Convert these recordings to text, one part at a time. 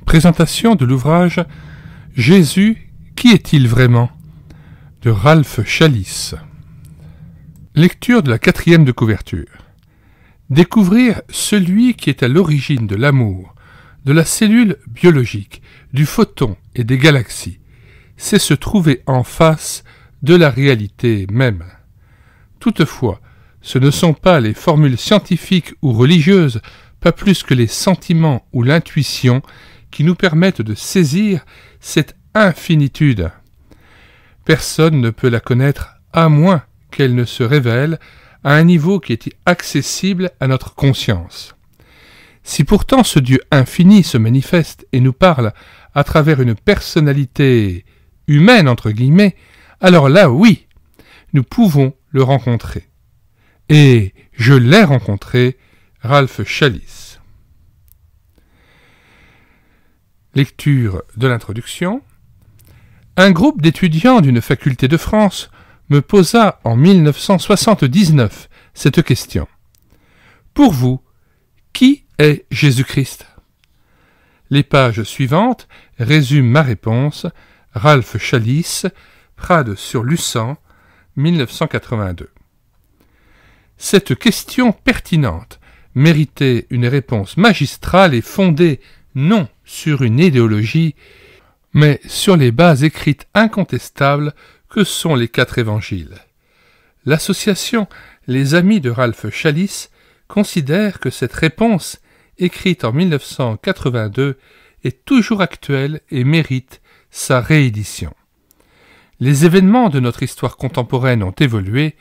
Présentation de l'ouvrage « Jésus, qui est-il vraiment ?» de Ralph Challis. Lecture de la 4e de couverture. Découvrir celui qui est à l'origine de l'amour, de la cellule biologique, du photon et des galaxies, c'est se trouver en face de la réalité même. Toutefois, ce ne sont pas les formules scientifiques ou religieuses, pas plus que les sentiments ou l'intuition qui nous permettent de saisir cette infinitude. Personne ne peut la connaître à moins qu'elle ne se révèle à un niveau qui est accessible à notre conscience. Si pourtant ce Dieu infini se manifeste et nous parle à travers une personnalité humaine, entre guillemets, alors là, oui, nous pouvons le rencontrer. Et je l'ai rencontré, Ralph Challis. Lecture de l'introduction. Un groupe d'étudiants d'une faculté de France me posa en 1979 cette question. Pour vous, qui est Jésus-Christ ? Les pages suivantes résument ma réponse. Ralph Challis, Prades-sur-Lucent, 1982. Cette question pertinente méritait une réponse magistrale et fondée non sur une idéologie, mais sur les bases écrites incontestables que sont les 4 évangiles. L'association Les Amis de Ralph Challis considère que cette réponse, écrite en 1982, est toujours actuelle et mérite sa réédition. Les événements de notre histoire contemporaine ont évolué,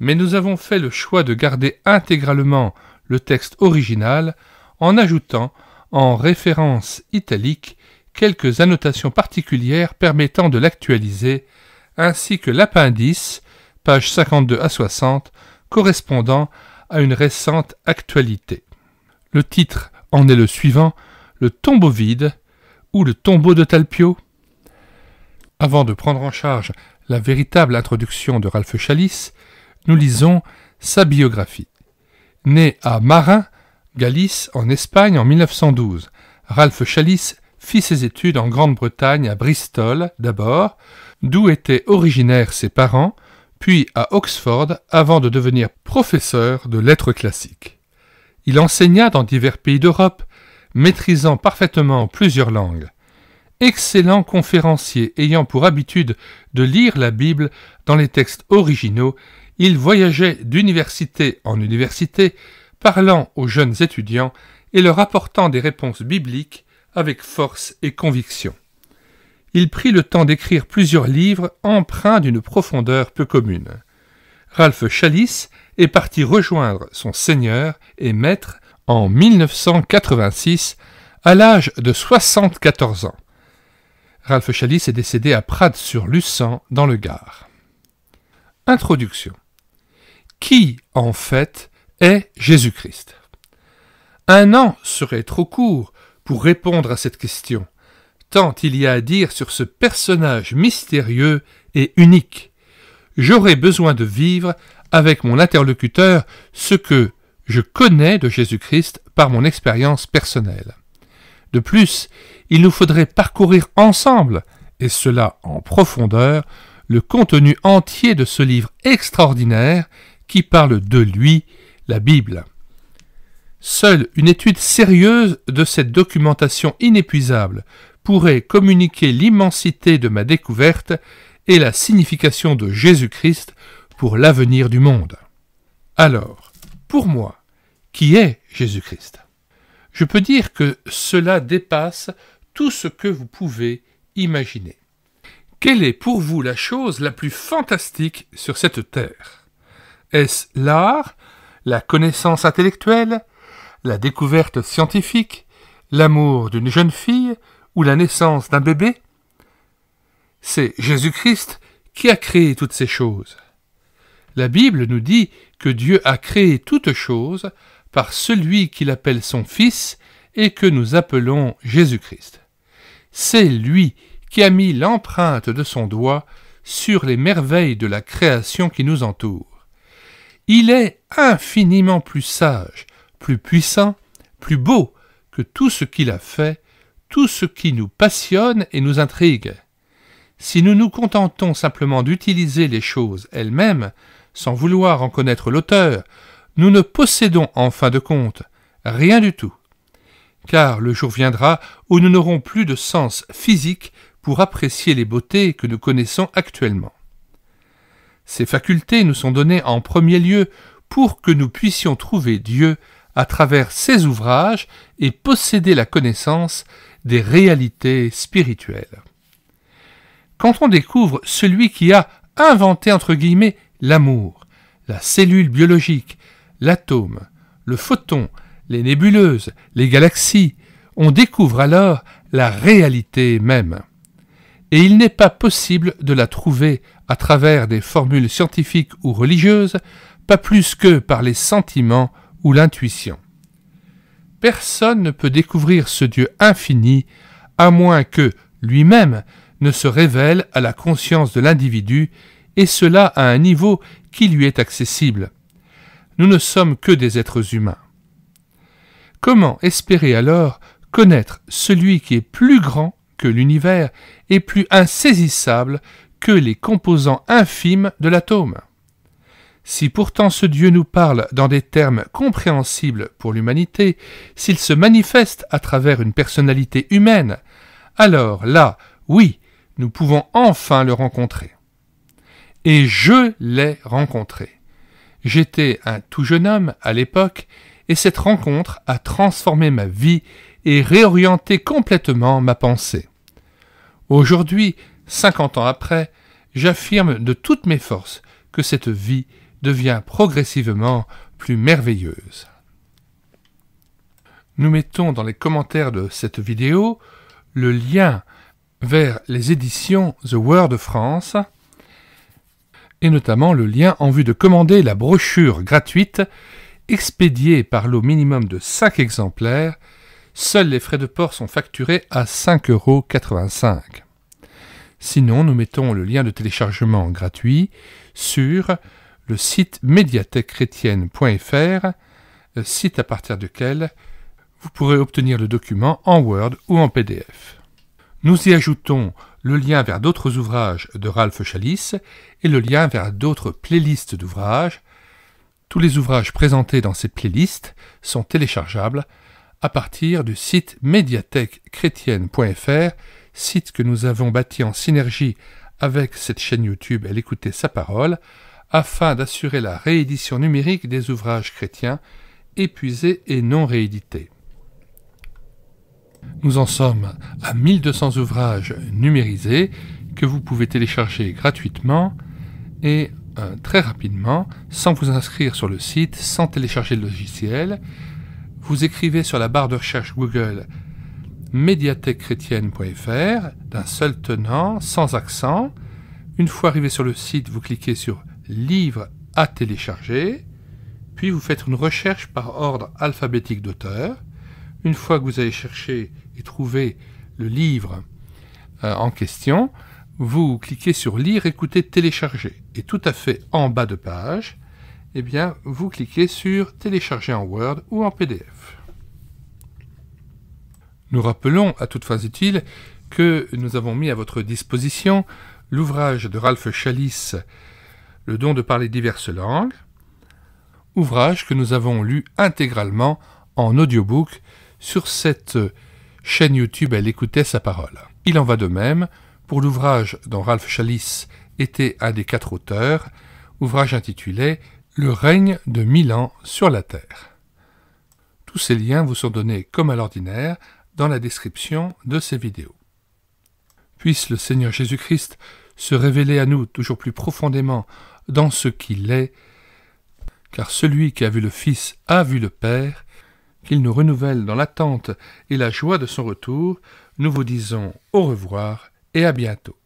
mais nous avons fait le choix de garder intégralement le texte original en ajoutant en référence italique quelques annotations particulières permettant de l'actualiser, ainsi que l'appendice, pages 52 à 60, correspondant à une récente actualité. Le titre en est le suivant, Le tombeau vide ou le tombeau de Talpio. Avant de prendre en charge la véritable introduction de Ralph Challis, nous lisons sa biographie. Né à Marin, Galice, en Espagne en 1912, Ralph Challis fit ses études en Grande-Bretagne à Bristol d'abord, d'où étaient originaires ses parents, puis à Oxford avant de devenir professeur de lettres classiques. Il enseigna dans divers pays d'Europe, maîtrisant parfaitement plusieurs langues. Excellent conférencier ayant pour habitude de lire la Bible dans les textes originaux, il voyageait d'université en université, parlant aux jeunes étudiants et leur apportant des réponses bibliques avec force et conviction. Il prit le temps d'écrire plusieurs livres empreints d'une profondeur peu commune. Ralph Challis est parti rejoindre son Seigneur et Maître en 1986 à l'âge de 74 ans. Ralph Challis est décédé à Prades-sur-Lucent dans le Gard. Introduction. Qui, en fait, est Jésus-Christ ? Un an serait trop court pour répondre à cette question, tant il y a à dire sur ce personnage mystérieux et unique. J'aurais besoin de vivre avec mon interlocuteur ce que je connais de Jésus-Christ par mon expérience personnelle. De plus, il nous faudrait parcourir ensemble, et cela en profondeur, le contenu entier de ce livre extraordinaire qui parle de lui, la Bible. Seule une étude sérieuse de cette documentation inépuisable pourrait communiquer l'immensité de ma découverte et la signification de Jésus-Christ pour l'avenir du monde. Alors, pour moi, qui est Jésus-Christ ? Je peux dire que cela dépasse tout ce que vous pouvez imaginer. Quelle est pour vous la chose la plus fantastique sur cette terre ? Est-ce l'art, la connaissance intellectuelle, la découverte scientifique, l'amour d'une jeune fille ou la naissance d'un bébé ? C'est Jésus-Christ qui a créé toutes ces choses. La Bible nous dit que Dieu a créé toutes choses par celui qu'il appelle son Fils et que nous appelons Jésus-Christ. C'est lui qui a mis l'empreinte de son doigt sur les merveilles de la création qui nous entoure. Il est infiniment plus sage, plus puissant, plus beau que tout ce qu'il a fait, tout ce qui nous passionne et nous intrigue. Si nous nous contentons simplement d'utiliser les choses elles-mêmes, sans vouloir en connaître l'auteur, nous ne possédons en fin de compte rien du tout. Car le jour viendra où nous n'aurons plus de sens physique pour apprécier les beautés que nous connaissons actuellement. Ces facultés nous sont données en premier lieu pour que nous puissions trouver Dieu à travers ses ouvrages et posséder la connaissance des réalités spirituelles. Quand on découvre celui qui a inventé entre guillemets l'amour, la cellule biologique, l'atome, le photon, les nébuleuses, les galaxies, on découvre alors la réalité même. Et il n'est pas possible de la trouver à travers des formules scientifiques ou religieuses, pas plus que par les sentiments ou l'intuition. Personne ne peut découvrir ce Dieu infini à moins que lui-même ne se révèle à la conscience de l'individu, et cela à un niveau qui lui est accessible. Nous ne sommes que des êtres humains. Comment espérer alors connaître celui qui est plus grand que l'univers et plus insaisissable que les composants infimes de l'atome? Si pourtant ce Dieu nous parle dans des termes compréhensibles pour l'humanité, s'il se manifeste à travers une personnalité humaine, alors là, oui, nous pouvons enfin le rencontrer. Et je l'ai rencontré. J'étais un tout jeune homme à l'époque, et cette rencontre a transformé ma vie et réorienté complètement ma pensée. Aujourd'hui, 50 ans après, j'affirme de toutes mes forces que cette vie devient progressivement plus merveilleuse. Nous mettons dans les commentaires de cette vidéo le lien vers les éditions The Word de France et notamment le lien en vue de commander la brochure gratuite expédiée par lot minimum de 5 exemplaires. Seuls les frais de port sont facturés à 5,85 €. Sinon, nous mettons le lien de téléchargement gratuit sur le site médiathèquechrétienne.fr, site à partir duquel vous pourrez obtenir le document en Word ou en PDF. Nous y ajoutons le lien vers d'autres ouvrages de Ralph Challis et le lien vers d'autres playlists d'ouvrages. Tous les ouvrages présentés dans ces playlists sont téléchargeables à partir du site médiathèquechrétienne.fr, site que nous avons bâti en synergie avec cette chaîne YouTube Elle écoutait sa parole, afin d'assurer la réédition numérique des ouvrages chrétiens épuisés et non réédités. Nous en sommes à 1200 ouvrages numérisés que vous pouvez télécharger gratuitement et très rapidement, sans vous inscrire sur le site, sans télécharger le logiciel. Vous écrivez sur la barre de recherche Google médiathèquechrétienne.fr d'un seul tenant, sans accent. Une fois arrivé sur le site, vous cliquez sur Livres à télécharger, puis vous faites une recherche par ordre alphabétique d'auteur. Une fois que vous avez cherché et trouvé le livre en question, vous cliquez sur Lire, écouter, télécharger. Et tout à fait en bas de page, eh bien, vous cliquez sur Télécharger en Word ou en PDF. Nous rappelons, à toutes fins utiles, que nous avons mis à votre disposition l'ouvrage de Ralph Challis, Le don de parler diverses langues, ouvrage que nous avons lu intégralement en audiobook sur cette chaîne YouTube Elle écoutait sa parole. Il en va de même pour l'ouvrage dont Ralph Challis était un des 4 auteurs, ouvrage intitulé Le règne de 1000 ans sur la terre. Tous ces liens vous sont donnés comme à l'ordinaire dans la description de ces vidéos. Puisse le Seigneur Jésus-Christ se révéler à nous toujours plus profondément dans ce qu'il est, car celui qui a vu le Fils a vu le Père, qu'il nous renouvelle dans l'attente et la joie de son retour. Nous vous disons au revoir et à bientôt.